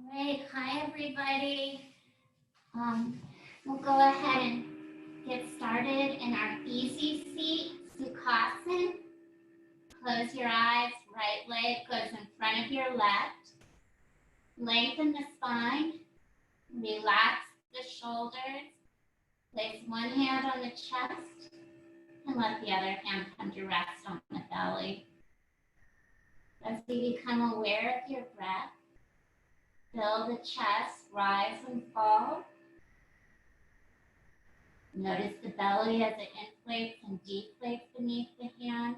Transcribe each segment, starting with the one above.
Right, hi everybody. We'll go ahead and get started in our easy seat, Sukhasana. Close your eyes, right leg goes in front of your left. Lengthen the spine, relax the shoulders. Place one hand on the chest and let the other hand come to rest on the belly. As you become aware of your breath, feel the chest rise and fall. Notice the belly as it inflates and deflates beneath the hand.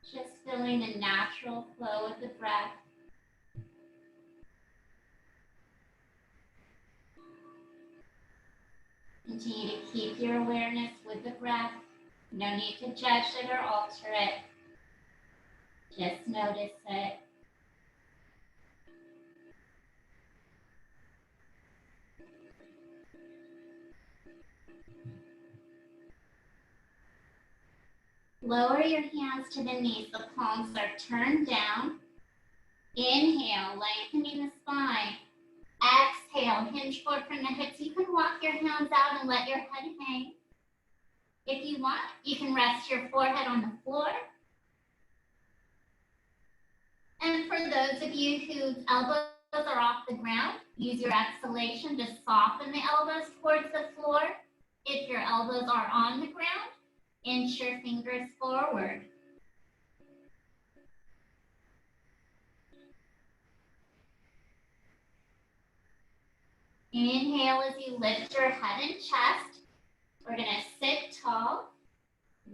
Just feeling the natural flow of the breath. Continue to keep your awareness with the breath. No need to judge it or alter it. Just notice it. Lower your hands to the knees. The palms are turned down. Inhale, lengthening the spine. Exhale, hinge forward from the hips. You can walk your hands out and let your head hang. If you want, you can rest your forehead on the floor. And for those of you whose elbows are off the ground, use your exhalation to soften the elbows towards the floor. If your elbows are on the ground, inch your fingers forward. Inhale as you lift your head and chest. We're going to sit tall.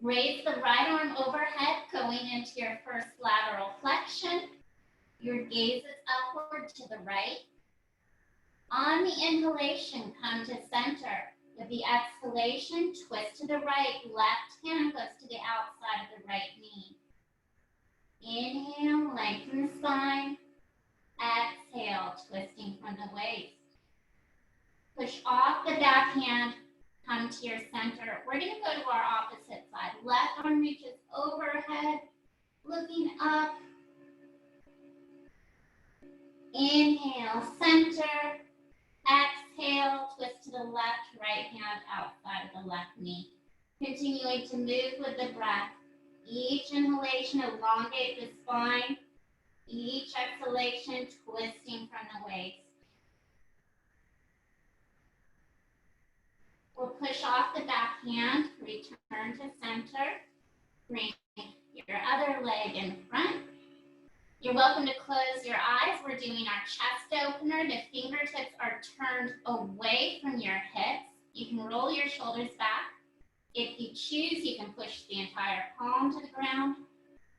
Raise the right arm overhead, going into your first lateral flexion. Your gaze is upward to the right. On the inhalation, come to center. With the exhalation, twist to the right. Left hand goes to the outside of the right knee. Inhale, lengthen the spine. Exhale, twisting from the waist. Push off the back hand, come to your center. We're going to go to our opposite side. Left arm reaches overhead, looking up. Inhale, center. Exhale, twist to the left, right hand outside of the left knee. Continuing to move with the breath. Each inhalation, elongate the spine. Each exhalation, twisting from the waist. We'll push off the back hand, return to center. Bring your other leg in front. You're welcome to close your eyes. We're doing our chest opener. The fingertips are turned away from your hips. You can roll your shoulders back. If you choose, you can push the entire palm to the ground,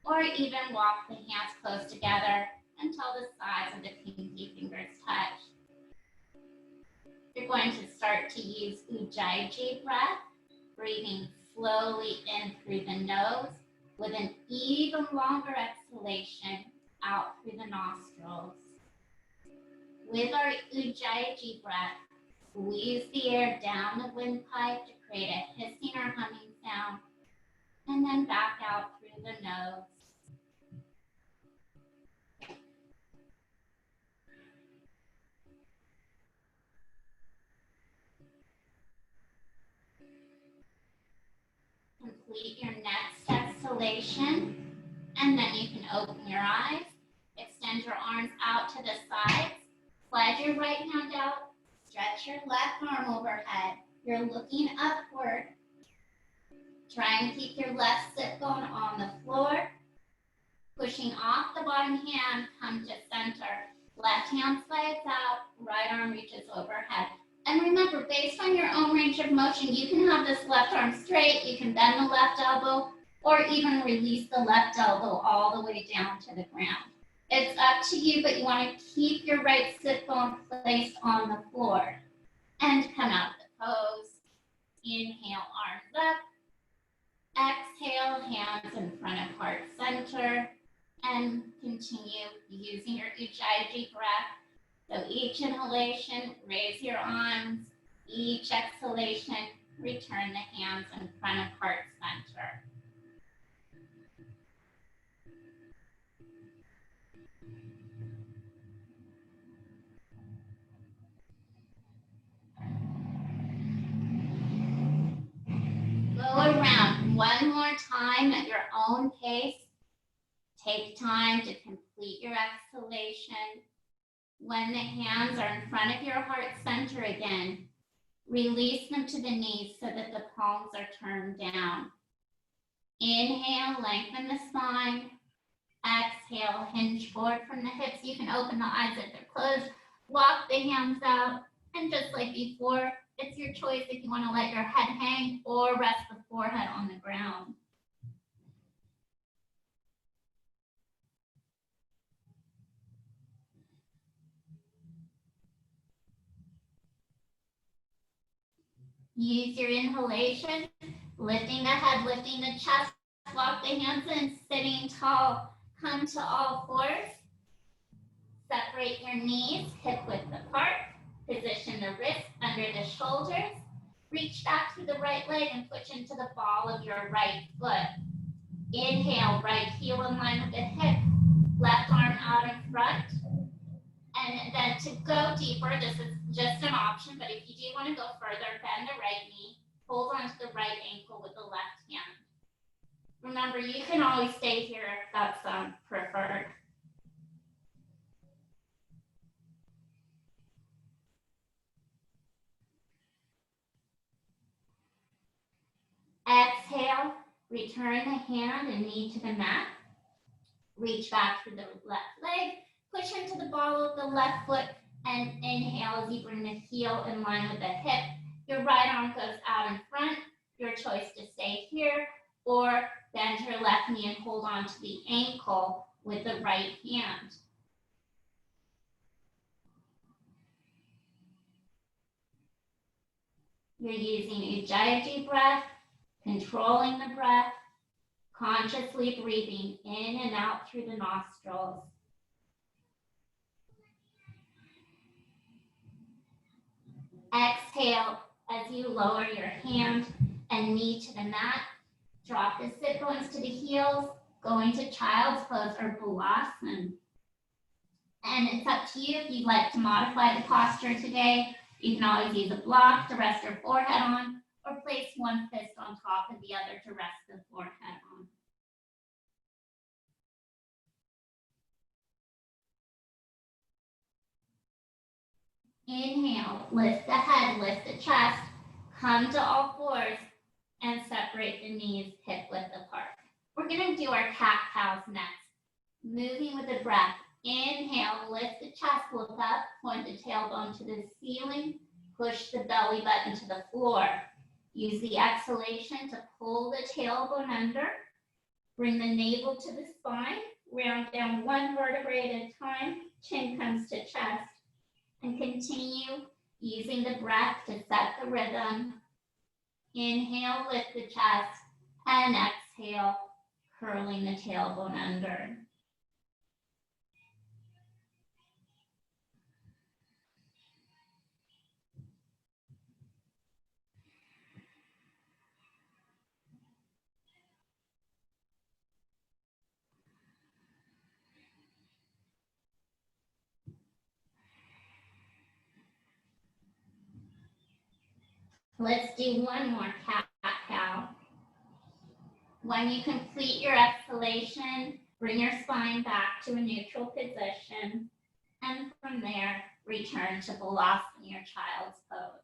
or even walk the hands close together until the sides of the pinky fingers touch. You're going to start to use Ujjayi breath, breathing slowly in through the nose with an even longer exhalation out through the nostrils. With our Ujjayi breath, squeeze the air down the windpipe to create a hissing or humming sound, and then back out through the nose. Complete your next exhalation, and then you can open your eyes, extend your arms out to the sides, slide your right hand out, stretch your left arm overhead. You're looking upward. Try and keep your left sit bone on the floor. Pushing off the bottom hand, come to center. Left hand slides out, right arm reaches overhead. And remember, based on your own range of motion, you can have this left arm straight, you can bend the left elbow, or even release the left elbow all the way down to the ground. It's up to you, but you want to keep your right sit bone placed on the floor. And come out of the pose. Inhale, arms up. Exhale, hands in front of heart center. And continue using your Ujjayi breath. So each inhalation, raise your arms. Each exhalation, return the hands in front of heart center. one more time at your own pace. Take time to complete your exhalation. When the hands are in front of your heart center again, release them to the knees so that the palms are turned down. Inhale, lengthen the spine. Exhale, hinge forward from the hips. You can open the eyes if they're closed. Walk the hands out. And just like before, it's your choice if you want to let your head hang or rest the forehead on the ground. Use your inhalation, lifting the head, lifting the chest. Walk the hands in, sitting tall. Come to all fours. Separate your knees, hip width apart. Position the wrists under the shoulders. Reach back through the right leg and push into the ball of your right foot. Inhale, right heel in line with the hip. Left arm out in front. And then to go deeper, this is just an option, but if you do want to go further, bend the right knee. Hold onto the right ankle with the left hand. Remember, you can always stay here if that's preferred. Exhale, return the hand and knee to the mat. Reach back through the left leg, push into the ball of the left foot, and inhale as you bring the heel in line with the hip. Your right arm goes out in front. Your choice to stay here or bend your left knee and hold on to the ankle with the right hand. You're using Ujjayi breath, controlling the breath, consciously breathing in and out through the nostrils. Exhale as you lower your hand and knee to the mat. Drop the sit bones to the heels, go into child's pose or Balasana. And it's up to you if you'd like to modify the posture today. You can always use a block to rest your forehead on, or place one fist on top of the other to rest the forehead on. Inhale, lift the head, lift the chest, come to all fours, and separate the knees hip width apart. We're going to do our cat-cows next. Moving with the breath. Inhale, lift the chest, look up, point the tailbone to the ceiling, push the belly button to the floor. Use the exhalation to pull the tailbone under, bring the navel to the spine, round down one vertebrae at a time, chin comes to chest, and continue using the breath to set the rhythm. Inhale, lift the chest, and exhale, curling the tailbone under. Let's do one more cat-cow. When you complete your exhalation, bring your spine back to a neutral position. And from there, return to Balasana, your child's pose.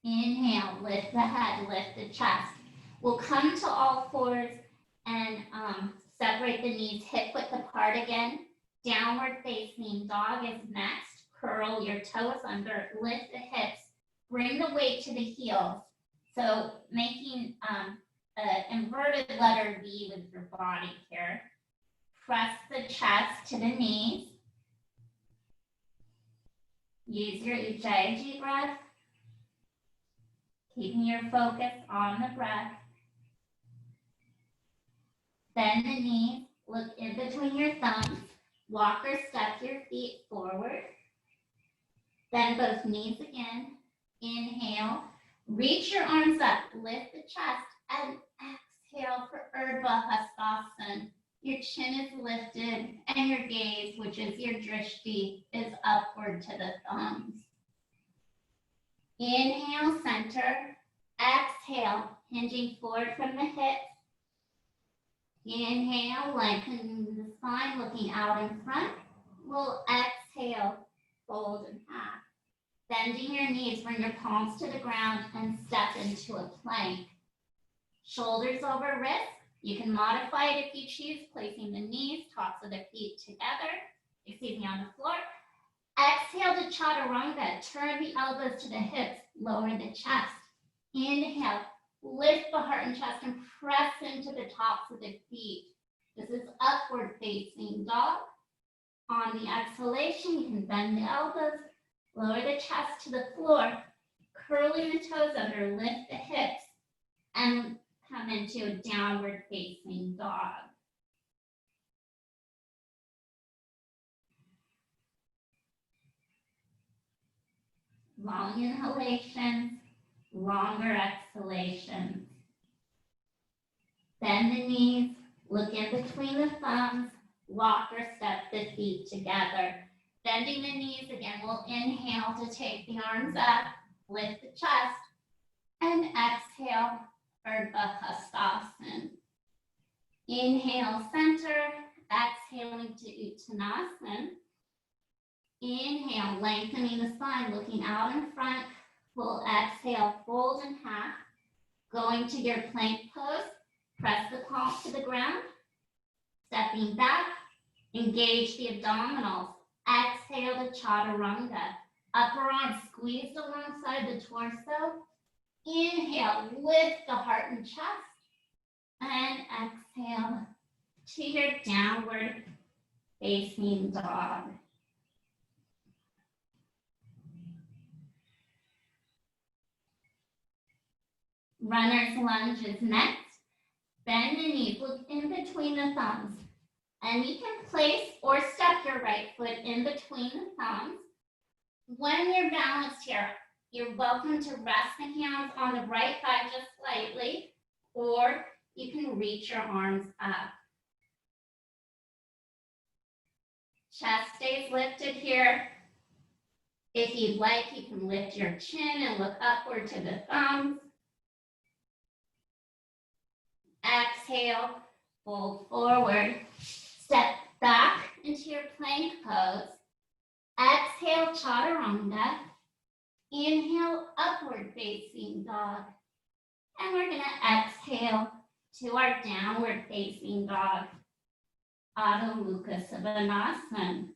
Inhale, lift the head, lift the chest. We'll come to all fours and separate the knees hip width apart again. Downward facing dog is next. Curl your toes under, lift the hips, bring the weight to the heels. So making an inverted letter V with your body here. Press the chest to the knees. Use your Ujjayi breath. Keeping your focus on the breath. Bend the knees, look in between your thumbs. Walk or step your feet forward. Bend both knees again. Inhale. Reach your arms up. Lift the chest and exhale for Urdhva Hastasana. Your chin is lifted and your gaze, which is your drishti, is upward to the thumbs. Inhale, center. Exhale, hinging forward from the hips. Inhale, lengthening the spine, looking out in front. We'll exhale, fold in half. Bending your knees, bring your palms to the ground and step into a plank. Shoulders over wrists. You can modify it if you choose, placing the knees, tops of the feet together, on the floor. Exhale to chaturanga. Turn the elbows to the hips, lower the chest. Inhale, lift the heart and chest and press into the tops of the feet. This is upward facing dog. On the exhalation, you can bend the elbows, lower the chest to the floor, curling the toes under, lift the hips, and come into a downward facing dog. Long inhalations, longer exhalations. Bend the knees, look in between the thumbs, walk or step the feet together. Bending the knees again, we'll inhale to take the arms up, lift the chest, and exhale, Urdhva Hastasana. Inhale, center, exhaling to Uttanasana. Inhale, lengthening the spine, looking out in front. We'll exhale, fold in half. Going to your plank pose, press the palms to the ground. Stepping back, engage the abdominals. Exhale to chaturanga. Upper arms squeezed alongside the torso. Inhale, lift the heart and chest. And exhale to your downward facing dog. Runner's lunge is next. Bend the knees, look in between the thumbs. And you can place or step your right foot in between the thumbs. When you're balanced here, you're welcome to rest the hands on the right thigh just slightly, or you can reach your arms up. Chest stays lifted here. If you'd like, you can lift your chin and look upward to the thumbs. Exhale, fold forward. Step back into your plank pose. Exhale, chaturanga. Inhale, upward facing dog. And we're going to exhale to our downward facing dog. Adho Mukha Savasana.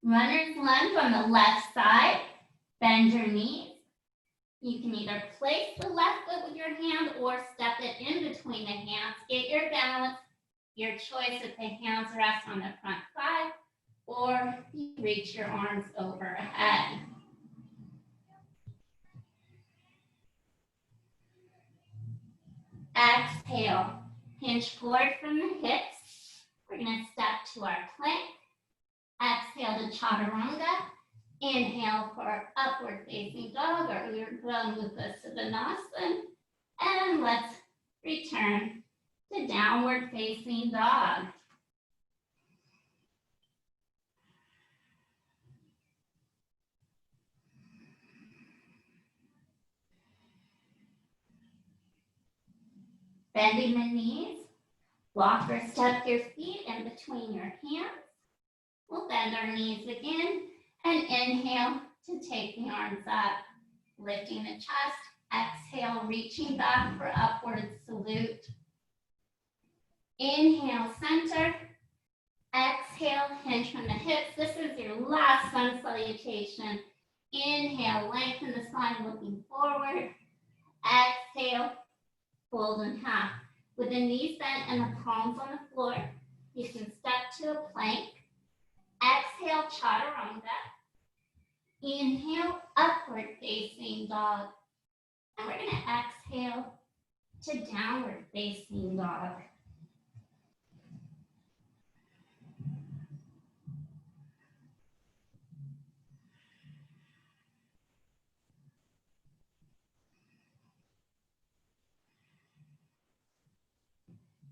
Runner's lunge on the left side. Bend your knees. You can either place the left foot with your hand or step it in between the hands. Get your balance. Your choice if the hands rest on the front thigh or you reach your arms overhead. Exhale, hinge forward from the hips. We're going to step to our plank. Exhale to chaturanga. Inhale for upward facing dog or Urdhva Mukha Savasana. And let's return to downward facing dog. Bending the knees, walk or step your feet in between your hands. We'll bend our knees again and inhale to take the arms up, lifting the chest. Exhale, reaching back for upward salute. Inhale, center. Exhale, hinge from the hips. This is your last sun salutation. Inhale, lengthen the spine, looking forward. Exhale, fold in half. With the knees bent and the palms on the floor, you can step to a plank. Exhale, chaturanga. Inhale, upward facing dog. And we're going to exhale to downward facing dog.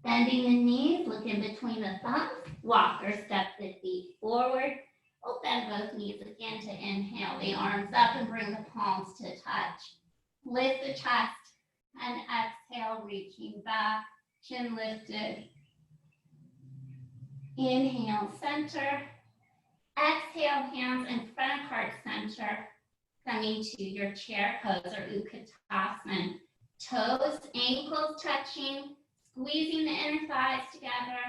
Bending the knees, look in between the thumbs. Walk or step the feet forward. We'll bend both knees again to inhale the arms up and bring the palms to touch. Lift the chest and exhale, reaching back, chin lifted. Inhale, center. Exhale, hands in front of heart center, coming to your chair pose or Utkatasana. Toes, ankles touching, squeezing the inner thighs together.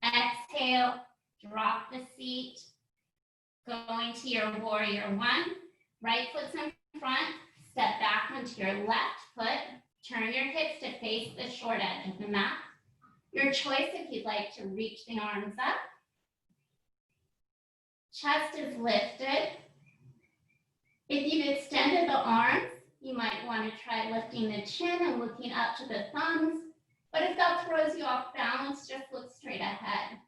Exhale, drop the seat. Going to your warrior one. Right foot's in front. Step back onto your left foot. Turn your hips to face the short edge of the mat. Your choice if you'd like to reach the arms up. Chest is lifted. If you've extended the arms, you might want to try lifting the chin and looking up to the thumbs. But if that throws you off balance, just look straight ahead.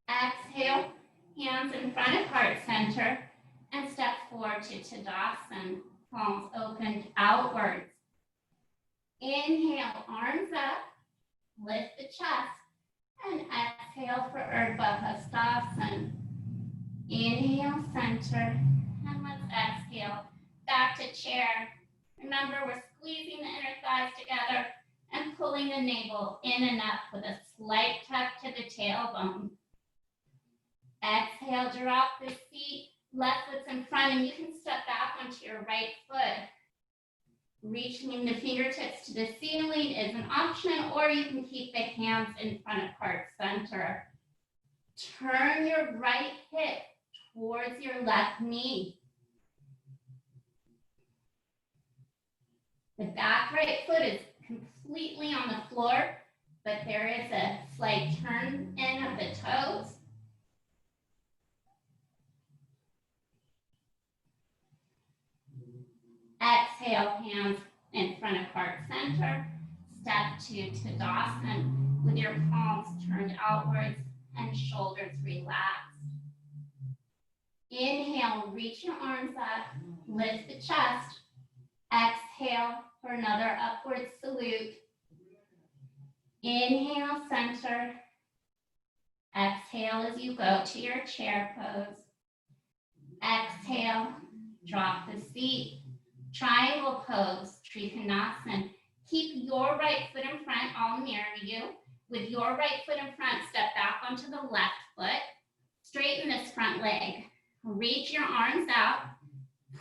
Exhale, hands in front of heart center, and step forward to Tadasana, palms opened outwards. Inhale, arms up, lift the chest, and exhale for Urdhva Hastasana. Inhale, center, and let's exhale, back to chair. Remember, we're squeezing the inner thighs together and pulling the navel in and up with a slight tuck to the tailbone. Exhale, drop the seat, left foot's in front, and you can step back onto your right foot. Reaching the fingertips to the ceiling is an option, or you can keep the hands in front of heart center. Turn your right hip towards your left knee. The back right foot is completely on the floor, but there is a slight turn in of the toes. Exhale, hands in front of heart center. Step to Tadasana with your palms turned outwards and shoulders relaxed. Inhale, reach your arms up, lift the chest. Exhale for another upward salute. Inhale, center. Exhale as you go to your chair pose. Exhale, drop the seat. Triangle pose, Trikonasana. Keep your right foot in front, I'll mirror you. With your right foot in front, step back onto the left foot. Straighten this front leg. Reach your arms out.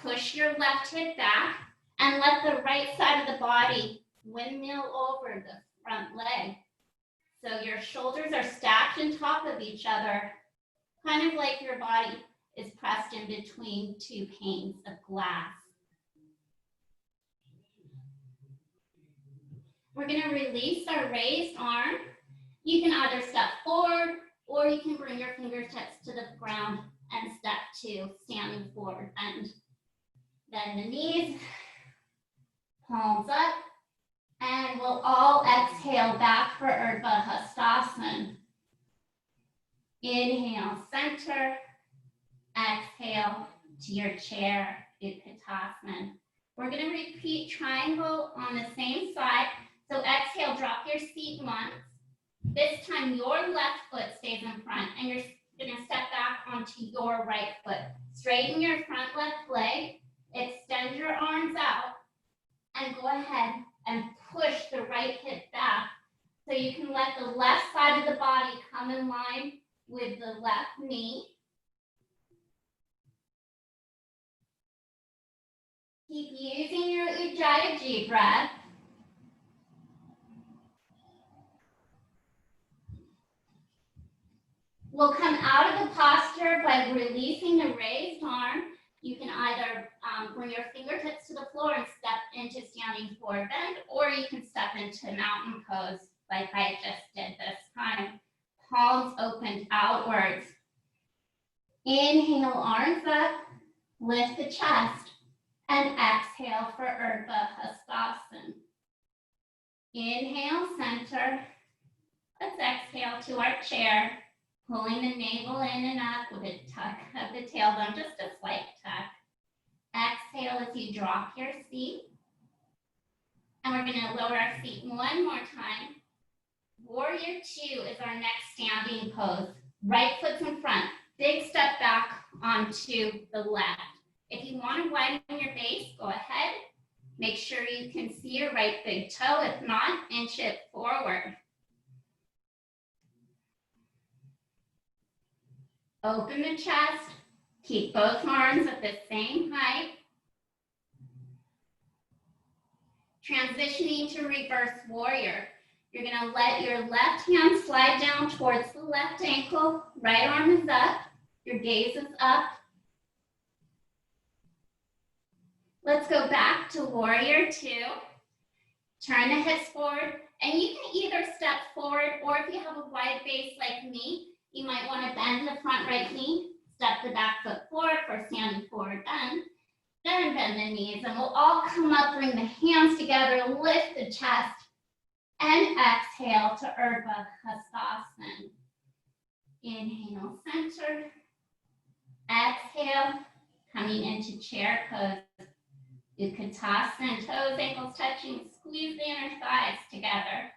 Push your left hip back and let the right side of the body windmill over the front leg. So your shoulders are stacked on top of each other, kind of like your body is pressed in between two panes of glass. We're going to release our raised arm. You can either step forward or you can bring your fingertips to the ground and step to standing forward and bend the knees, palms up, and we'll all exhale back for Urdhva Hastasana. Inhale, center, exhale to your chair, Utkatasana. We're going to repeat triangle on the same side. So exhale, drop your seat once. This time your left foot stays in front and you're going to step back onto your right foot. Straighten your front left leg, extend your arms out, and go ahead and push the right hip back so you can let the left side of the body come in line with the left knee. Keep using your Ujjayi breath. We'll come out of the posture by releasing the raised arm. You can either bring your fingertips to the floor and step into standing forward bend, or you can step into mountain pose like I just did this time. Palms opened outwards. Inhale, arms up, lift the chest, and exhale for Urdhva Hastasana. Inhale, center. Let's exhale to our chair. Pulling the navel in and up with a tuck of the tailbone, just a slight tuck. Exhale as you drop your seat. we're going to lower our feet one more time. Warrior two is our next standing pose. Right foot's in front. Big step back onto the left. If you want to widen your base, go ahead. Make sure you can see your right big toe. If not, inch it forward. Open the chest. Keep both arms at the same height. Transitioning to reverse warrior. You're going to let your left hand slide down towards the left ankle. Right arm is up. Your gaze is up. Let's go back to warrior two. Turn the hips forward. And you can either step forward, or if you have a wide base like me, you might want to bend the front right knee. Step the back foot forward for standing forward bend. Then bend the knees. And we'll all come up, bring the hands together, lift the chest. And exhale to Urdhva Hastasana. Inhale, center. Exhale, coming into chair pose. Utkatasana, toes, ankles touching. Squeeze the inner thighs together.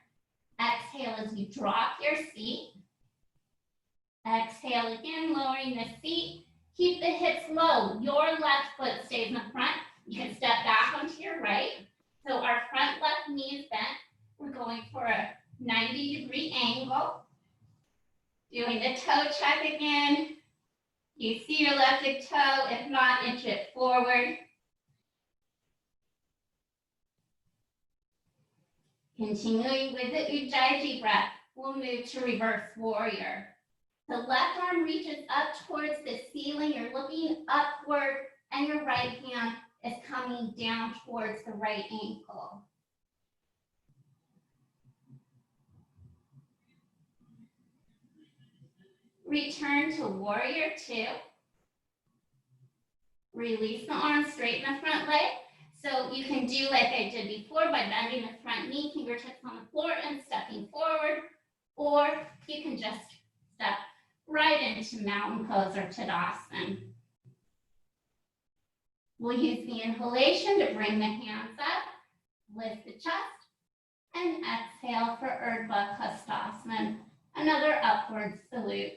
Exhale as you drop your seat. Exhale again, lowering the seat. Keep the hips low. Your left foot stays in the front. You can step back onto your right. So our front left knee is bent. We're going for a 90-degree angle. Doing the toe check again. You see your left big toe. If not, inch it forward. Continuing with the Ujjayi breath, we'll move to reverse warrior. The left arm reaches up towards the ceiling. You're looking upward, and your right hand is coming down towards the right ankle. Return to warrior two. Release the arms, straighten the front leg. So you can do like I did before by bending the front knee, fingertips on the floor and stepping forward. Or you can just step right into mountain pose or Tadasana. We'll use the inhalation to bring the hands up, lift the chest, and exhale for Urdhva Hastasana, another upward salute.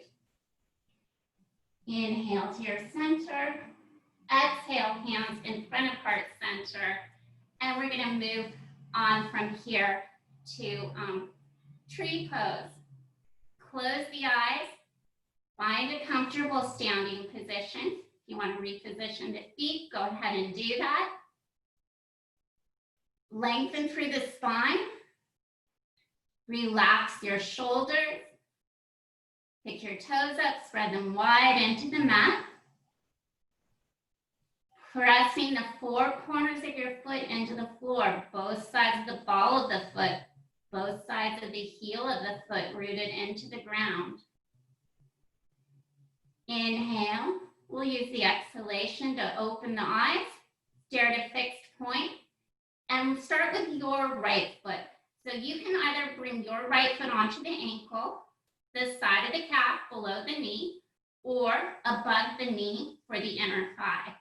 Inhale to your center. Exhale, hands in front of heart center. And we're going to move on from here to tree pose. Close the eyes. Find a comfortable standing position. If you want to reposition the feet, go ahead and do that. Lengthen through the spine. Relax your shoulders. Pick your toes up, spread them wide into the mat. Pressing the four corners of your foot into the floor, both sides of the ball of the foot, both sides of the heel of the foot rooted into the ground. Inhale, we'll use the exhalation to open the eyes, stare at a fixed point, and start with your right foot. So you can either bring your right foot onto the ankle, the side of the calf below the knee, or above the knee for the inner thigh.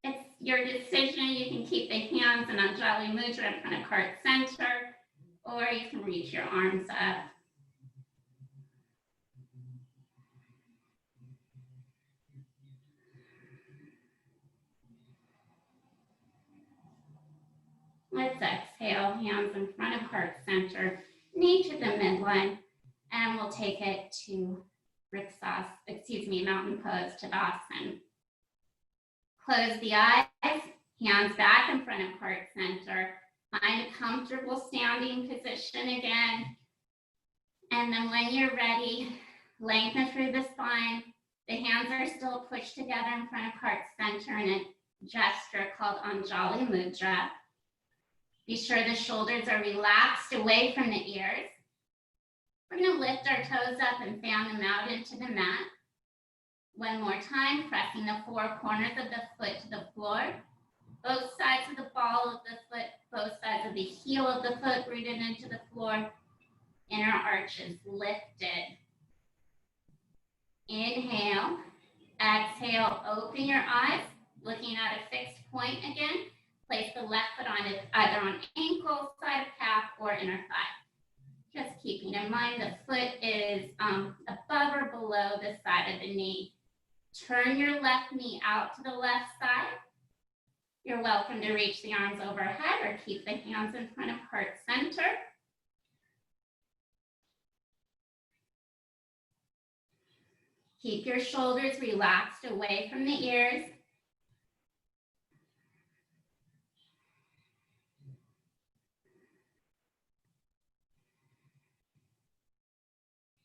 It's your decision. You can keep the hands in Anjali Mudra in front of heart center, or you can reach your arms up. Let's exhale, hands in front of heart center, knee to the midline, and we'll take it to mountain pose, Tadasana. Close the eyes, hands back in front of heart center. Find a comfortable standing position again. And then when you're ready, lengthen through the spine. The hands are still pushed together in front of heart center in a gesture called Anjali Mudra. Be sure the shoulders are relaxed away from the ears. We're going to lift our toes up and fan them out into the mat. One more time, pressing the four corners of the foot to the floor. Both sides of the ball of the foot, both sides of the heel of the foot rooted into the floor. Inner arches lifted. Inhale, exhale, open your eyes, looking point again. Place the left foot on it, either on ankle, side of calf, or inner thigh. Just keeping in mind the foot is above or below the side of the knee. Turn your left knee out to the left side. You're welcome to reach the arms overhead or keep the hands in front of heart center. Keep your shoulders relaxed away from the ears.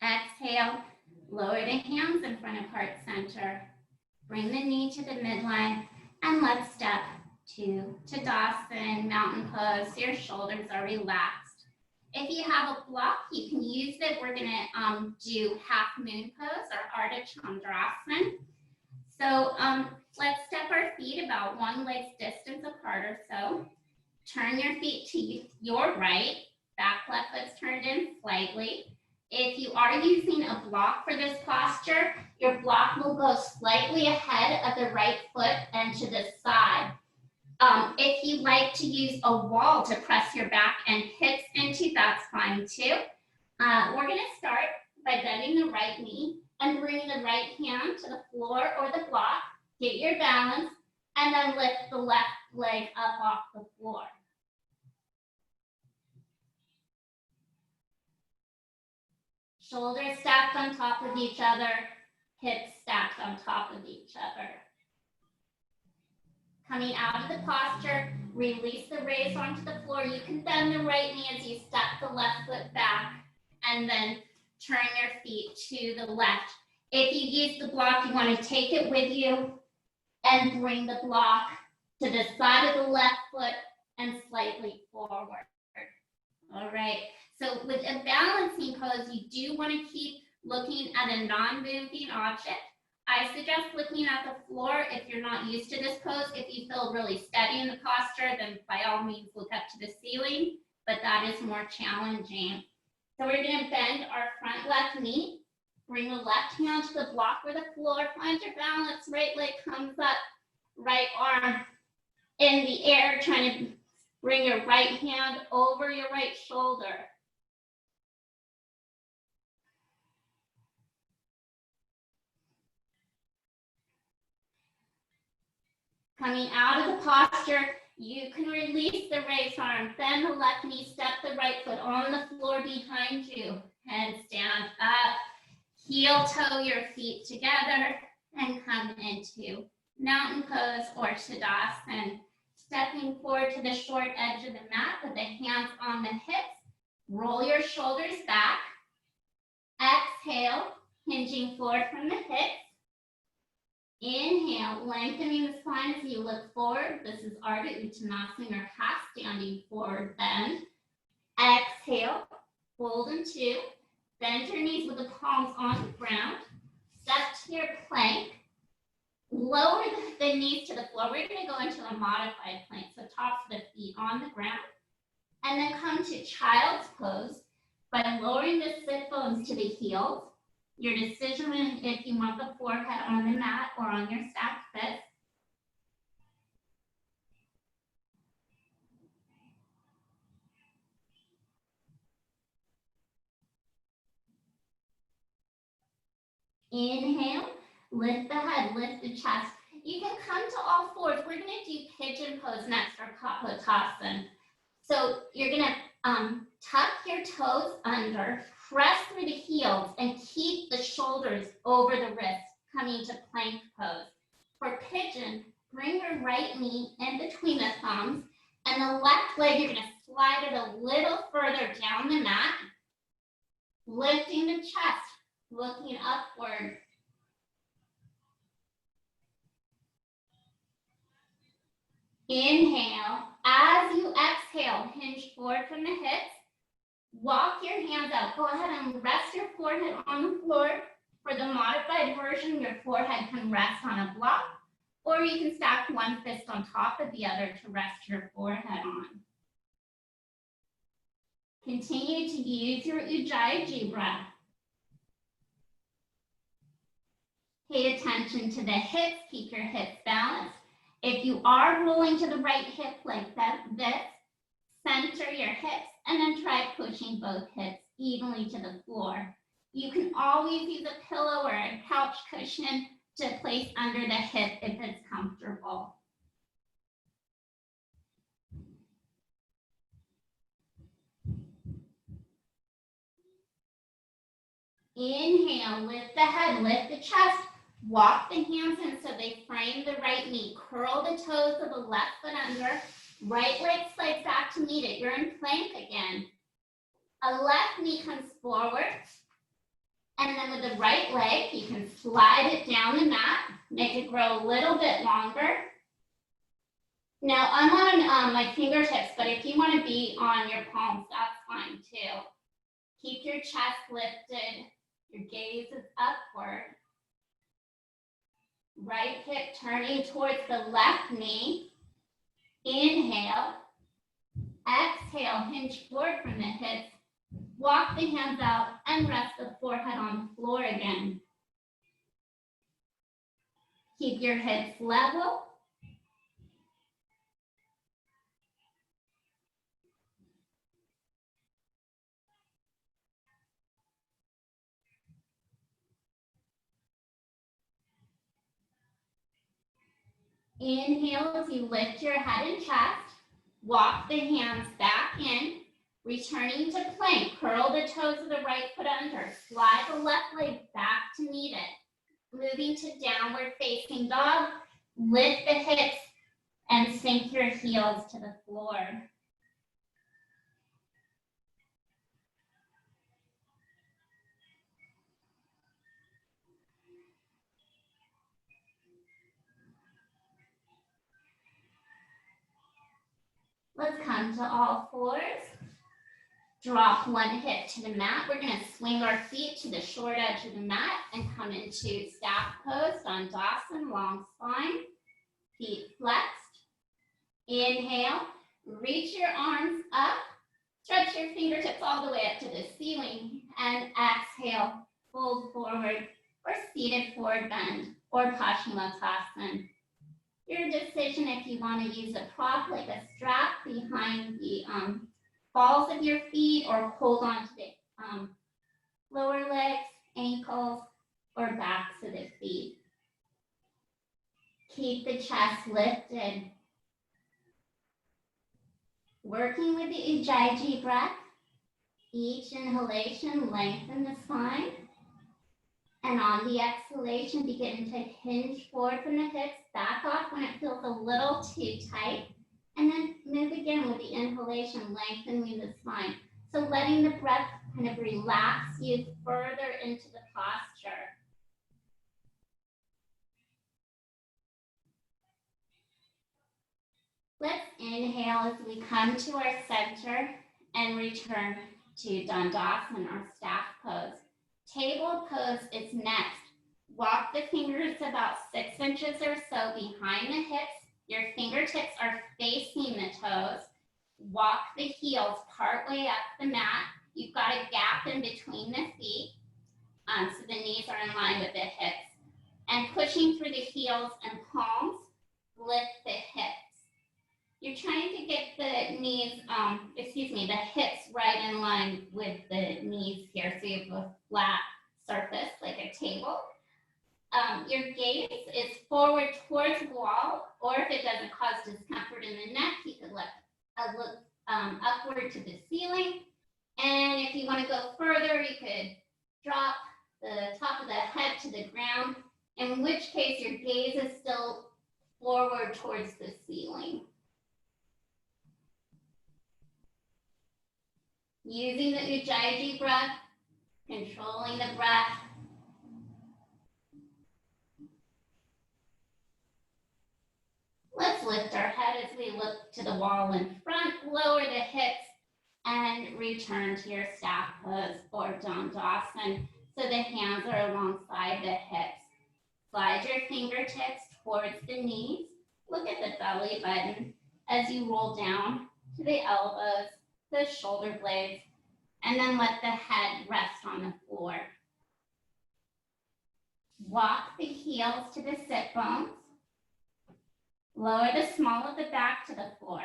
Exhale, lower the hands in front of heart center. Bring the knee to the midline and let's step to Tadasana, mountain pose. Your shoulders are relaxed. If you have a block, you can use it. We're gonna do half moon pose or Ardha Chandrasana. So let's step our feet about one leg's distance apart or so. Turn your feet to your right. Back left foot's turned in slightly. If you are using a block for this posture, your block will go slightly ahead of the right foot and to the side. If you like to use a wall to press your back and hips into, that's fine too. We're gonna start by bending the right knee and bringing the right hand to the floor or the block. Get your balance and then lift the left leg up off the floor. Shoulders stacked on top of each other, hips stacked on top of each other. Coming out of the posture, release the raise onto the floor. You can bend the right knee as you step the left foot back and then turn your feet to the left. If you use the block, you want to take it with you and bring the block to the side of the left foot and slightly forward. All right. So with a balancing pose, you do want to keep looking at a non-moving object. I suggest looking at the floor if you're not used to this pose. If you feel really steady in the posture, then by all means look up to the ceiling, but that is more challenging. So we're going to bend our front left knee, bring the left hand to the block or the floor, find your balance, right leg comes up, right arm in the air, trying to bring your right hand over your right shoulder. Coming out of the posture, you can release the raised arm, bend the left knee, step the right foot on the floor behind you, and stand up. Heel toe your feet together and come into mountain pose or Tadasana. Stepping forward to the short edge of the mat with the hands on the hips. Roll your shoulders back. Exhale, hinging forward from the hips. Inhale, lengthening the spine as you look forward. This is Ardha Uttanasana or half standing forward bend. Exhale, fold in two. Bend your knees with the palms on the ground. Step to your plank. Lower the knees to the floor. We're going to go into a modified plank. So tops of the feet on the ground. And then come to child's pose by lowering the sit bones to the heels. Your decision if you want the forehead on the mat or on your stacked fists. Inhale, lift the head, lift the chest. You can come to all fours. We're going to do pigeon pose next or Kapotasana. So you're going to tuck your toes under, press through the heels, and keep the shoulders over the wrists, coming to plank pose. For pigeon, bring your right knee in between the thumbs, and the left leg, you're going to slide it a little further down the mat, lifting the chest, looking upward. Inhale. As you exhale, hinge forward from the hips. Walk your hands out. Go ahead and rest your forehead on the floor. For the modified version, your forehead can rest on a block, or you can stack one fist on top of the other to rest your forehead on. Continue to use your Ujjayi breath. Pay attention to the hips. Keep your hips balanced. If you are rolling to the right hip like this, center your hips and then try pushing both hips evenly to the floor. You can always use a pillow or a couch cushion to place under the hip if it's comfortable. Inhale, lift the head, lift the chest, walk the hands in so they frame the right knee. Curl the toes of the left foot under, right leg slides back to meet it. You're in plank again. A left knee comes forward, and then with the right leg, you can slide it down the mat, make it grow a little bit longer. Now, I'm on my fingertips, but if you want to be on your palms, that's fine too. Keep your chest lifted, your gaze is upward. Right hip turning towards the left knee. Inhale. Exhale, hinge forward from the hips. Walk the hands out and rest the forehead on the floor again. Keep your hips level. Inhale as you lift your head and chest. Walk the hands back in. Returning to plank. Curl the toes of the right foot under. Slide the left leg back to meet it. Moving to downward facing dog. Lift the hips and sink your heels to the floor. Let's come to all fours. Drop one hip to the mat. We're going to swing our feet to the short edge of the mat and come into staff pose, Dandasana, long spine, feet flexed. Inhale, reach your arms up, stretch your fingertips all the way up to the ceiling, and exhale, fold forward or seated forward bend or Paschimottanasana. Your decision if you want to use a prop like a strap behind the balls of your feet or hold on to the lower legs, ankles, or backs of the feet. Keep the chest lifted. Working with the Ujjayi breath, each inhalation lengthen the spine. And on the exhalation, begin to hinge forward from the hips, back off when it feels a little too tight. And then move again with the inhalation, lengthening the spine. So letting the breath kind of relax you further into the posture. Let's inhale as we come to our center and return to Dandasana, our staff pose. Table pose is next. Walk the fingers about 6 inches or so behind the hips. Your fingertips are facing the toes. Walk the heels partway up the mat. You've got a gap in between the feet, so the knees are in line with the hips. And pushing through the heels and palms, lift the hips. You're trying to get the knees, the hips right in line with the knees here, so you have a flat surface like a table. Your gaze is forward towards the wall, or if it doesn't cause discomfort in the neck, you could look upward to the ceiling. And if you want to go further, you could drop the top of the head to the ground, in which case your gaze is still forward towards the ceiling. Using the Ujjayi breath, controlling the breath. Let's lift our head as we look to the wall in front, lower the hips, and return to your staff pose or Dandasana. So the hands are alongside the hips. Slide your fingertips towards the knees. Look at the belly button as you roll down to the elbows, the shoulder blades, and then let the head rest on the floor. Walk the heels to the sit bones. Lower the small of the back to the floor.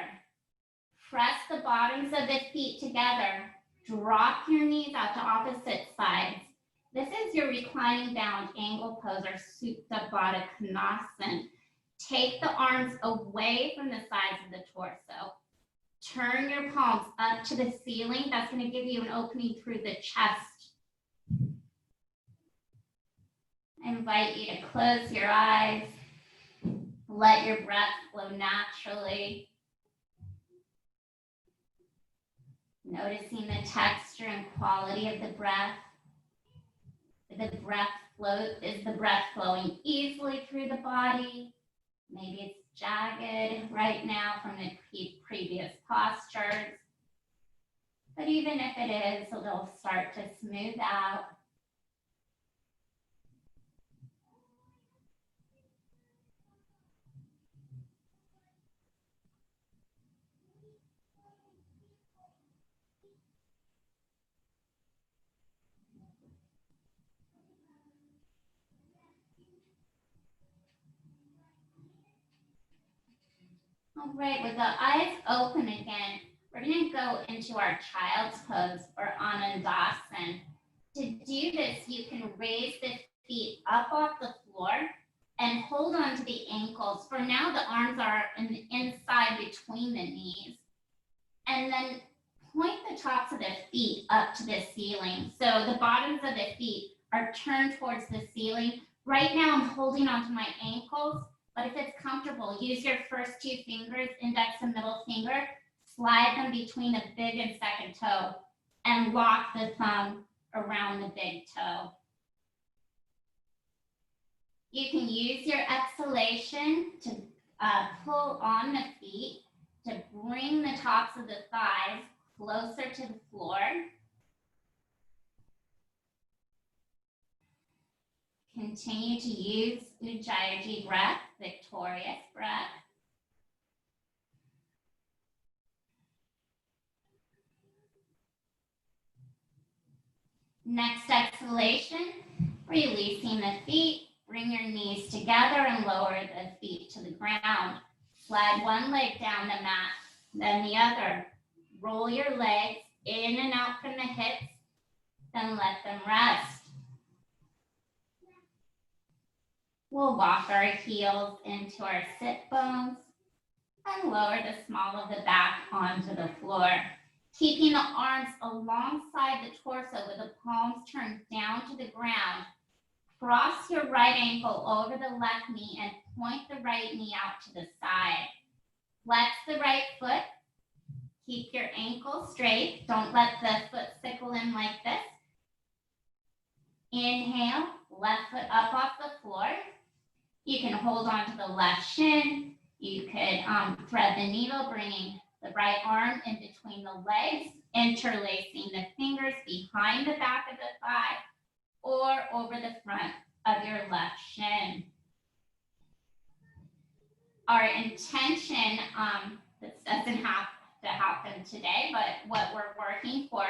Press the bottoms of the feet together. Drop your knees out to opposite sides. This is your reclining bound angle pose or Supta Baddha Konasana. Take the arms away from the sides of the torso. Turn your palms up to the ceiling. That's going to give you an opening through the chest. I invite you to close your eyes. Let your breath flow naturally. Noticing the texture and quality of the breath. Is the breath flowing easily through the body? Maybe it's jagged right now from the previous postures. But even if it is, it'll start to smooth out. All right, with the eyes open again, we're going to go into our child's pose or Anandasana. To do this, you can raise the feet up off the floor and hold on to the ankles. For now, the arms are inside between the knees. And then point the tops of the feet up to the ceiling. So the bottoms of the feet are turned towards the ceiling. Right now, I'm holding onto my ankles. But if it's comfortable, use your first two fingers, index and middle finger, slide them between the big and second toe, and lock the thumb around the big toe. You can use your exhalation to pull on the feet to bring the tops of the thighs closer to the floor. Continue to use Ujjayi breath, victorious breath. Next exhalation, releasing the feet. Bring your knees together and lower the feet to the ground. Slide one leg down the mat, then the other. Roll your legs in and out from the hips, then let them rest. We'll walk our heels into our sit bones and lower the small of the back onto the floor. Keeping the arms alongside the torso with the palms turned down to the ground. Cross your right ankle over the left knee and point the right knee out to the side. Flex the right foot. Keep your ankle straight. Don't let the foot sickle in like this. Inhale, left foot up off the floor. You can hold on to the left shin. You could thread the needle, bringing the right arm in between the legs, interlacing the fingers behind the back of the thigh or over the front of your left shin. Our intention, this doesn't have to happen today, but what we're working for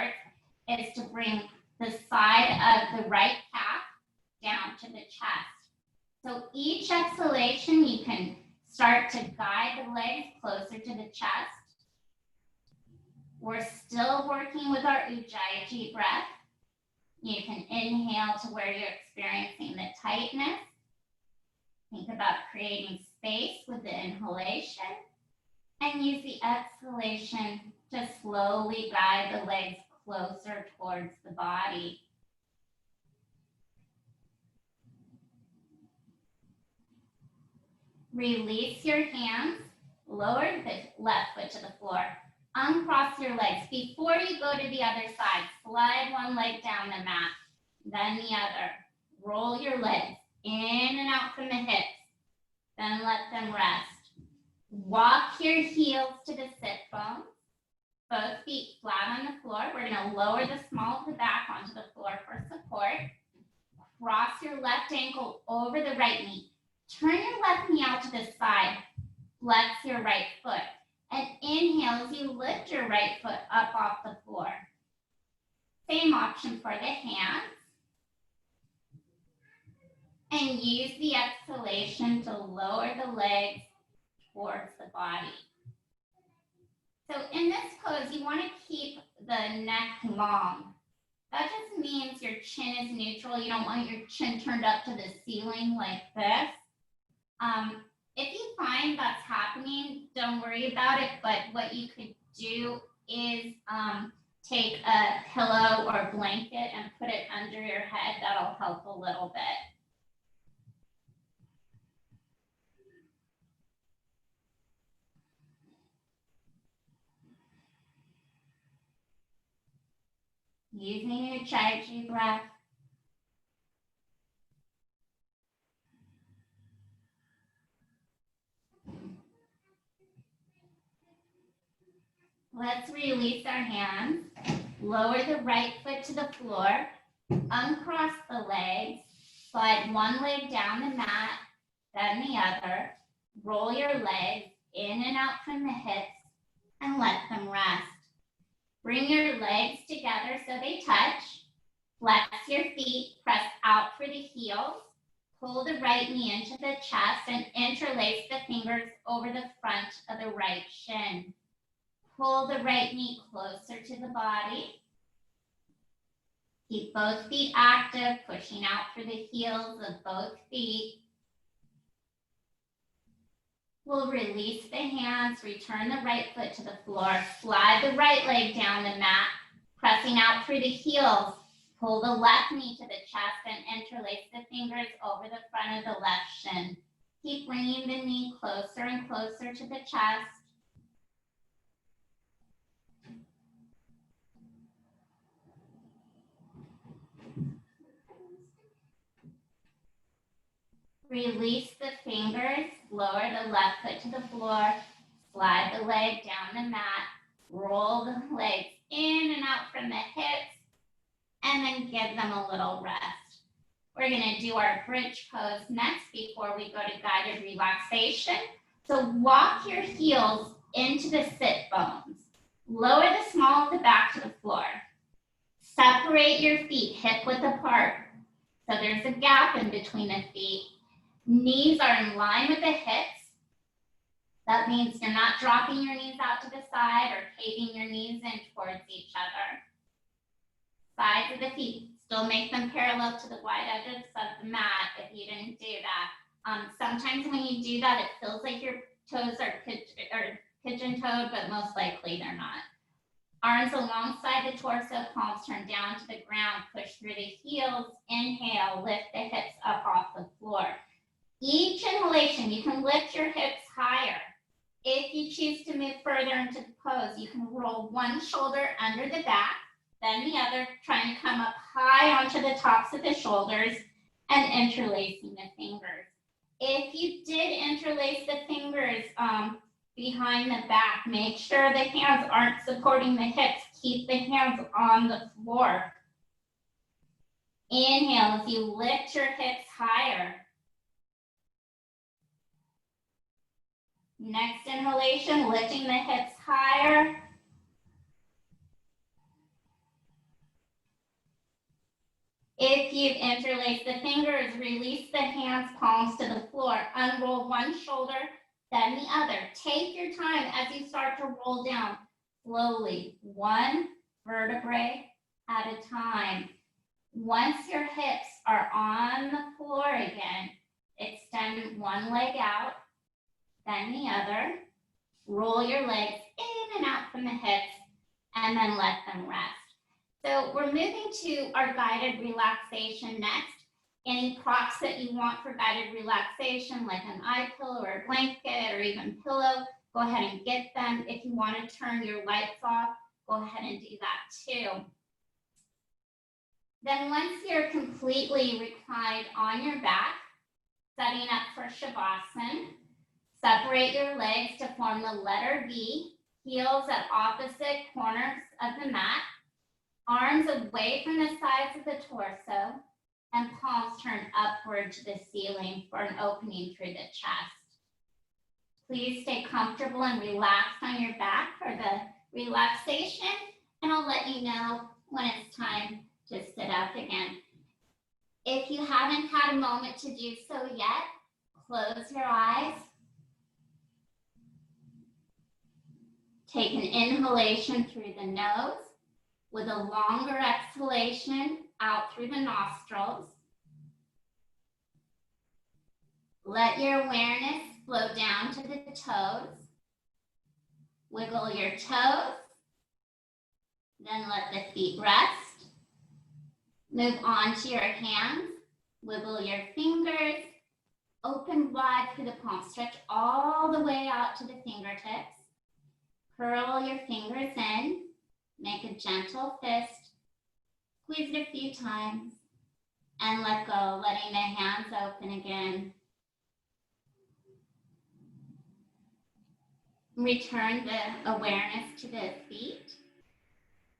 is to bring the side of the right calf down to the chest. So each exhalation, you can start to guide the legs closer to the chest. We're still working with our Ujjayi breath. You can inhale to where you're experiencing the tightness. Think about creating space with the inhalation and use the exhalation to slowly guide the legs closer towards the body. Release your hands, lower the left foot to the floor. Uncross your legs. Before you go to the other side, slide one leg down the mat, then the other. Roll your legs in and out from the hips, then let them rest. Walk your heels to the sit bones. Both feet flat on the floor. We're going to lower the small of the back onto the floor for support. Cross your left ankle over the right knee. Turn your left knee out to the side. Flex your right foot. And inhale as you lift your right foot up off the floor. Same option for the hands. And use the exhalation to lower the legs towards the body. So in this pose, you want to keep the neck long. That just means your chin is neutral. You don't want your chin turned up to the ceiling like this. If you find that's happening, don't worry about it. But what you could do is take a pillow or blanket and put it under your head. That'll help a little bit. Using your Chaiji breath. Let's release our hands. Lower the right foot to the floor. Uncross the legs. Slide one leg down the mat, then the other. Roll your legs in and out from the hips and let them rest. Bring your legs together so they touch. Flex your feet, press out for the heels. Pull the right knee into the chest and interlace the fingers over the front of the right shin. Pull the right knee closer to the body. Keep both feet active, pushing out for the heels of both feet. We'll release the hands, return the right foot to the floor, slide the right leg down the mat, pressing out through the heels. Pull the left knee to the chest and interlace the fingers over the front of the left shin. Keep bringing the knee closer and closer to the chest. Release the fingers, lower the left foot to the floor, slide the leg down the mat, roll the legs in and out from the hips, and then give them a little rest. We're gonna do our bridge pose next before we go to guided relaxation. So walk your heels into the sit bones. Lower the small of the back to the floor. Separate your feet hip width apart. So there's a gap in between the feet. Knees are in line with the hips. That means you're not dropping your knees out to the side or caving your knees in towards each other. Sides of the feet, still make them parallel to the wide edges of the mat if you didn't do that. Sometimes when you do that, it feels like your toes are pigeon-toed, but most likely they're not. Arms alongside the torso, palms turned down to the ground, push through the heels, inhale, lift the hips up off the floor. Each inhalation, you can lift your hips higher. If you choose to move further into the pose, you can roll one shoulder under the back, then the other, trying to come up high onto the tops of the shoulders and interlacing the fingers. If you did interlace the fingers behind the back, make sure the hands aren't supporting the hips. Keep the hands on the floor. Inhale as you lift your hips higher. Next inhalation, lifting the hips higher. If you've interlaced the fingers, release the hands, palms to the floor. Unroll one shoulder, then the other. Take your time as you start to roll down slowly, one vertebrae at a time. Once your hips are on the floor again, extend one leg out, then the other. Roll your legs in and out from the hips, and then let them rest. So we're moving to our guided relaxation next. Any props that you want for guided relaxation, like an eye pillow or a blanket or even pillow, go ahead and get them. If you want to turn your lights off, go ahead and do that too. Then once you're completely reclined on your back, setting up for Shavasana, separate your legs to form the letter V, heels at opposite corners of the mat, arms away from the sides of the torso, and palms turned upward to the ceiling for an opening through the chest. Please stay comfortable and relaxed on your back for the relaxation, and I'll let you know when it's time to sit up again. If you haven't had a moment to do so yet, close your eyes. Take an inhalation through the nose with a longer exhalation out through the nostrils. Let your awareness flow down to the toes. Wiggle your toes. Then let the feet rest. Move on to your hands. Wiggle your fingers. Open wide through the palms. Stretch all the way out to the fingertips. Curl your fingers in. Make a gentle fist. Squeeze it a few times. And let go, letting the hands open again. Return the awareness to the feet.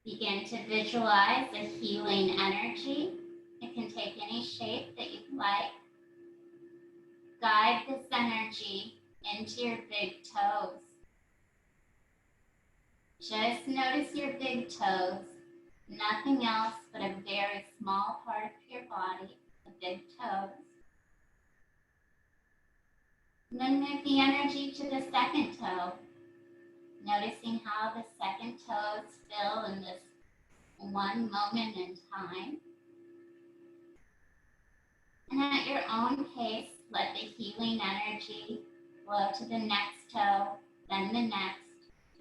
Begin to visualize a healing energy. It can take any shape that you'd like. Guide this energy into your big toes. Just notice your big toes, nothing else but a very small part of your body, the big toes. And then move the energy to the second toe, noticing how the second toes fill in this one moment in time. And at your own pace, let the healing energy flow to the next toe, then the next,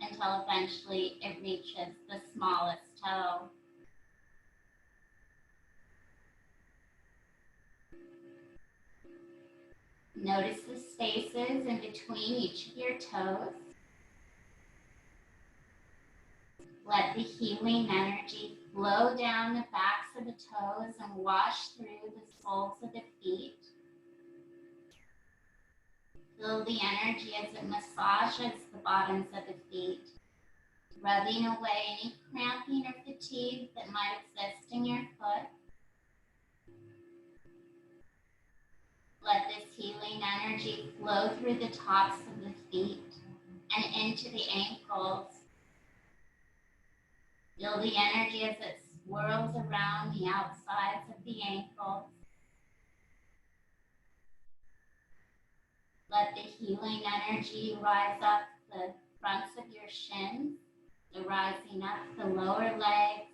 until eventually it reaches the smallest toe. Notice the spaces in between each of your toes. Let the healing energy flow down the backs of the toes and wash through the soles of the feet. Feel the energy as it massages the bottoms of the feet, rubbing away any cramping or fatigue that might exist in your foot. Let this healing energy flow through the tops of the feet and into the ankles. Feel the energy as it swirls around the outsides of the ankles. Let the healing energy rise up the fronts of your shins, rising up the lower legs,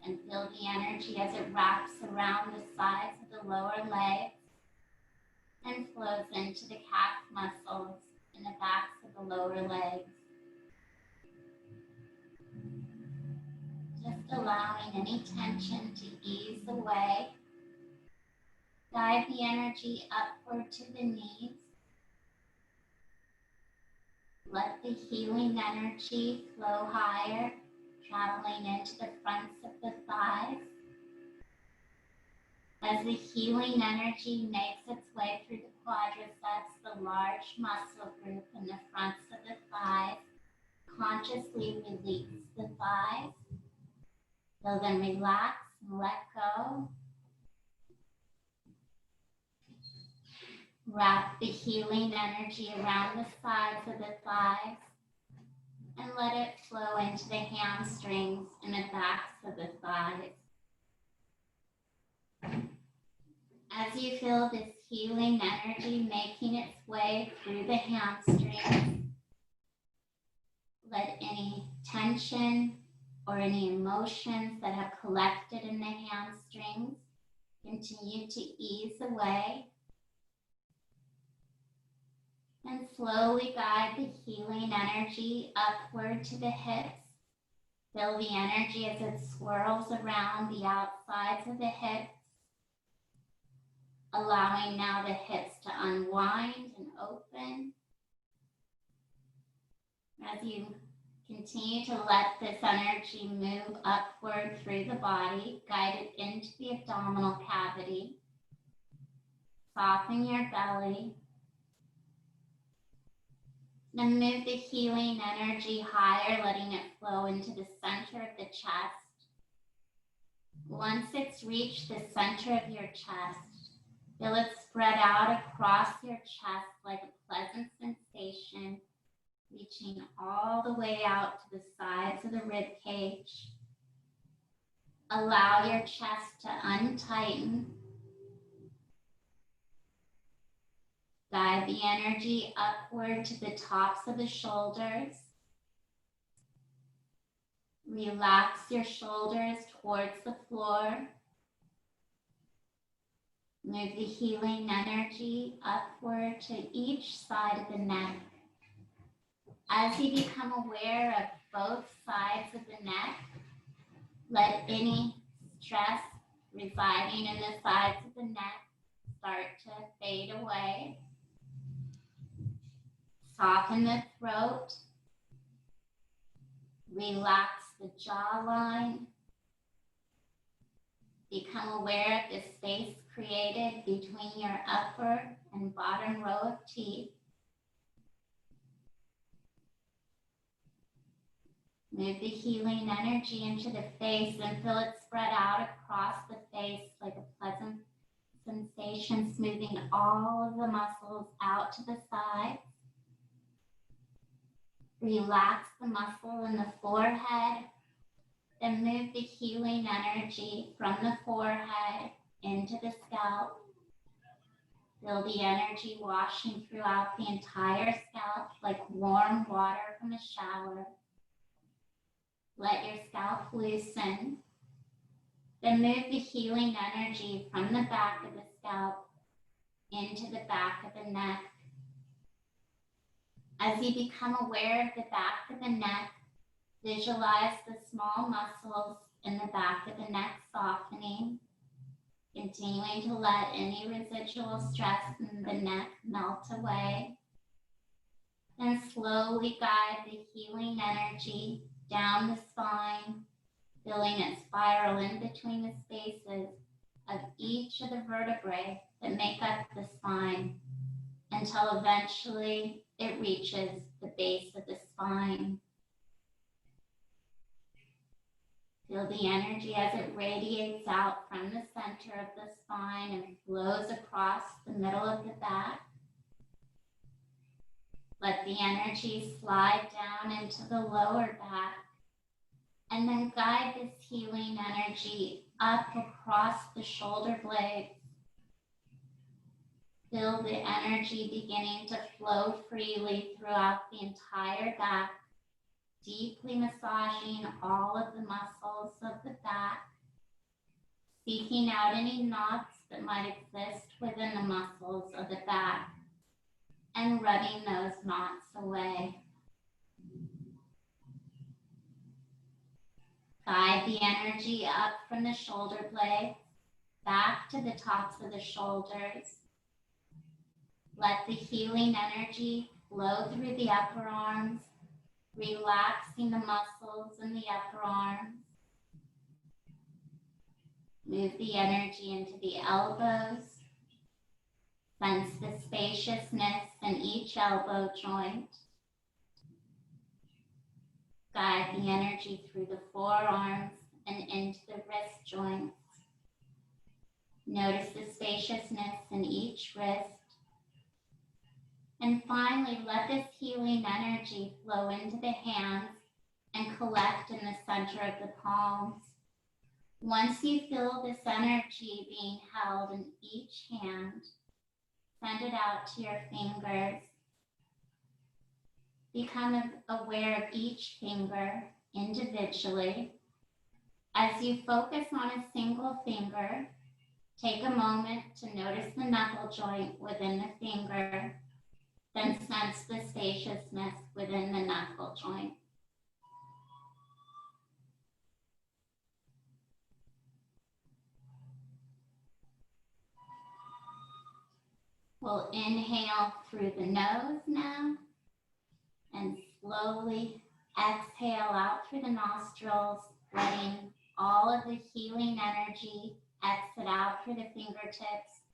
and feel the energy as it wraps around the sides of the lower legs and flows into the calf muscles in the backs of the lower legs. Just allowing any tension to ease away. Guide the energy upward to the knees. Let the healing energy flow higher, traveling into the fronts of the thighs. As the healing energy makes its way through the quadriceps, the large muscle group in the fronts of the thighs, consciously release the thighs. Feel them relax and let go. Wrap the healing energy around the sides of the thighs and let it flow into the hamstrings and the backs of the thighs. As you feel this healing energy making its way through the hamstrings, let any tension or any emotions that have collected in the hamstrings continue to ease away. And slowly guide the healing energy upward to the hips. Feel the energy as it swirls around the outsides of the hips, allowing now the hips to unwind and open. As you continue to let this energy move upward through the body, guide it into the abdominal cavity. Soften your belly. Then move the healing energy higher, letting it flow into the center of the chest. Once it's reached the center of your chest, feel it spread out across your chest like a pleasant sensation, reaching all the way out to the sides of the rib cage. Allow your chest to untighten. Guide the energy upward to the tops of the shoulders. Relax your shoulders towards the floor. Move the healing energy upward to each side of the neck. As you become aware of both sides of the neck, let any stress residing in the sides of the neck start to fade away. Soften the throat. Relax the jawline. Become aware of the space created between your upper and bottom row of teeth. Move the healing energy into the face and feel it spread out across the face like a pleasant sensation, smoothing all of the muscles out to the side. Relax the muscle in the forehead. Then move the healing energy from the forehead into the scalp. Feel the energy washing throughout the entire scalp like warm water from a shower. Let your scalp loosen. Then move the healing energy from the back of the scalp into the back of the neck. As you become aware of the back of the neck, visualize the small muscles in the back of the neck softening, continuing to let any residual stress in the neck melt away. Then slowly guide the healing energy down the spine, feeling it spiral in between the spaces of each of the vertebrae that make up the spine until eventually it reaches the base of the spine. Feel the energy as it radiates out from the center of the spine and flows across the middle of the back. Let the energy slide down into the lower back, and then guide this healing energy up across the shoulder blades. Feel the energy beginning to flow freely throughout the entire back, deeply massaging all of the muscles of the back, seeking out any knots that might exist within the muscles of the back, and rubbing those knots away. Guide the energy up from the shoulder blades, back to the tops of the shoulders. Let the healing energy flow through the upper arms, relaxing the muscles in the upper arms. Move the energy into the elbows. Sense the spaciousness in each elbow joint. Guide the energy through the forearms and into the wrist joints. Notice the spaciousness in each wrist. And finally, let this healing energy flow into the hands and collect in the center of the palms. Once you feel this energy being held in each hand, send it out to your fingers. Become aware of each finger individually. As you focus on a single finger, take a moment to notice the knuckle joint within the finger, then sense the spaciousness within the knuckle joint. We'll inhale through the nose now, and slowly exhale out through the nostrils, letting all of the healing energy exit out through the fingertips,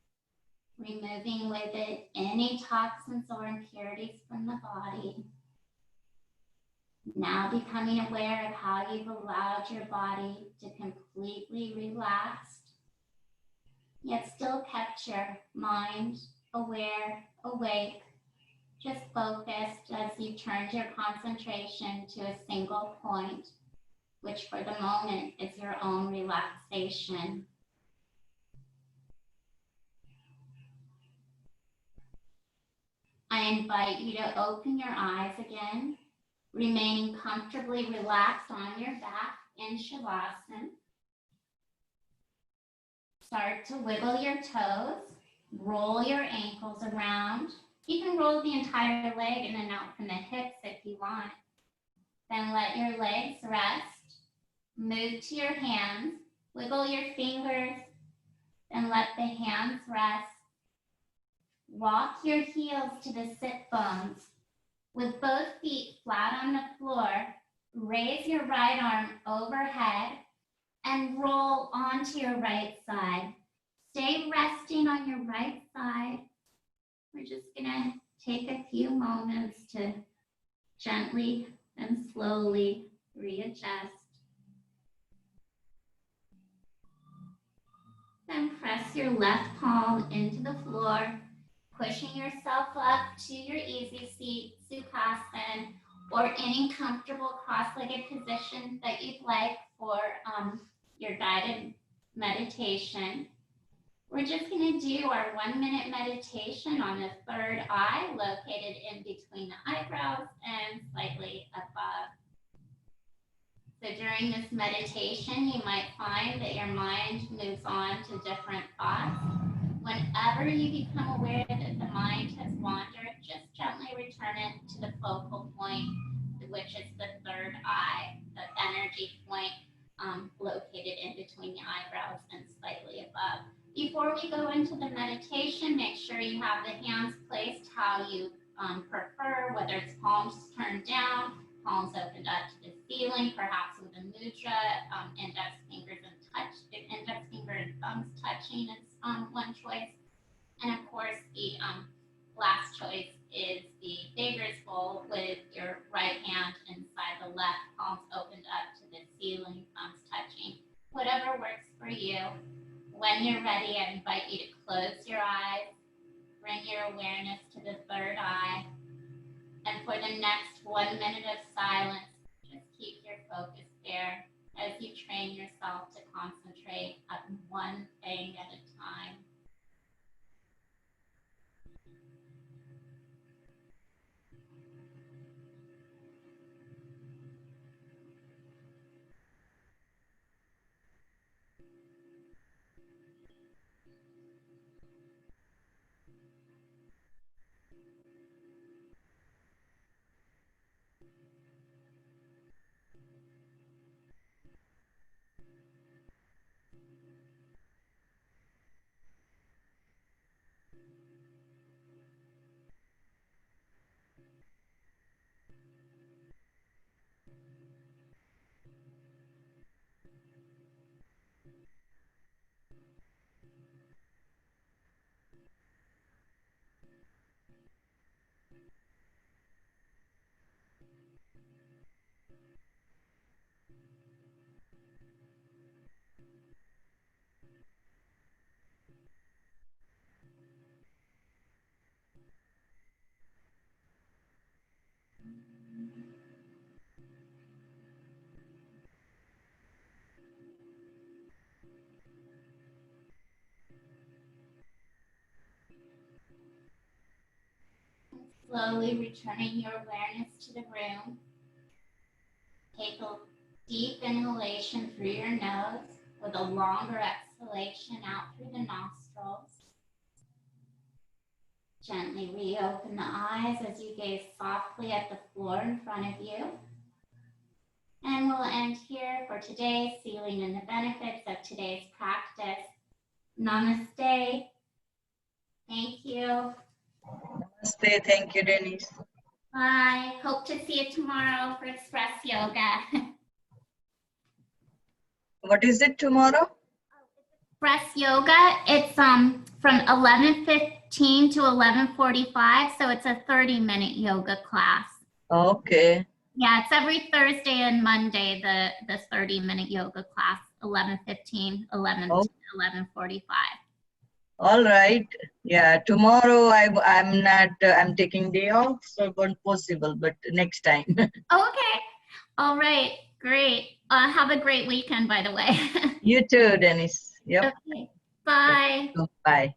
removing with it any toxins or impurities from the body. Now becoming aware of how you've allowed your body to completely relax, yet still kept your mind aware, awake, just focused as you turned your concentration to a single point, which for the moment is your own relaxation. I invite you to open your eyes again, remaining comfortably relaxed on your back in Shavasana. Start to wiggle your toes, roll your ankles around. You can roll the entire leg in and out from the hips if you want. Then let your legs rest. Move to your hands, wiggle your fingers, and let the hands rest. Walk your heels to the sit bones. With both feet flat on the floor, raise your right arm overhead and roll onto your right side. Stay resting on your right side. We're just gonna take a few moments to gently and slowly readjust. Then press your left palm into the floor, pushing yourself up to your easy seat, Sukhasana, or any comfortable cross-legged position that you'd like for your guided meditation. We're just going to do our 1-minute meditation on the third eye, located in between the eyebrows and slightly above. So during this meditation, you might find that your mind moves on to different thoughts. Whenever you become aware that the mind has wandered, just gently return it to the focal point, which is the third eye, the energy point located in between the eyebrows and slightly above. Before we go into the meditation, make sure you have the hands placed how you prefer, whether it's palms turned down, palms opened up to the ceiling, perhaps with a mudra, index finger and thumbs touching is one choice. And of course, the last choice is the Beggars Bowl with your right hand inside the left, palms opened up to the ceiling, thumbs touching. Whatever works for you. When you're ready, I invite you to close your eyes, bring your awareness to the third eye, and for the next 1 minute of silence, just keep your focus there as you train yourself to concentrate on one thing at a time. Slowly returning your awareness to the room. Take a deep inhalation through your nose with a longer exhalation out through the nostrils. Gently reopen the eyes as you gaze softly at the floor in front of you. And we'll end here for today, sealing in the benefits of today's practice. Namaste. Thank you. Namaste. Thank you, Denise. Bye. Hope to see you tomorrow for Express Yoga. What is it tomorrow? Express Yoga. It's from 11:15 to 11:45, so it's a 30-minute yoga class. Okay. Yeah, it's every Thursday and Monday, the 30-minute yoga class, 11:15, 11 to 11:45. All right. Yeah, tomorrow I'm not, I'm taking day off, so it won't possible, but next time. Okay. All right. Great. Have a great weekend, by the way. You too, Denise. Yep. Okay. Bye. Bye.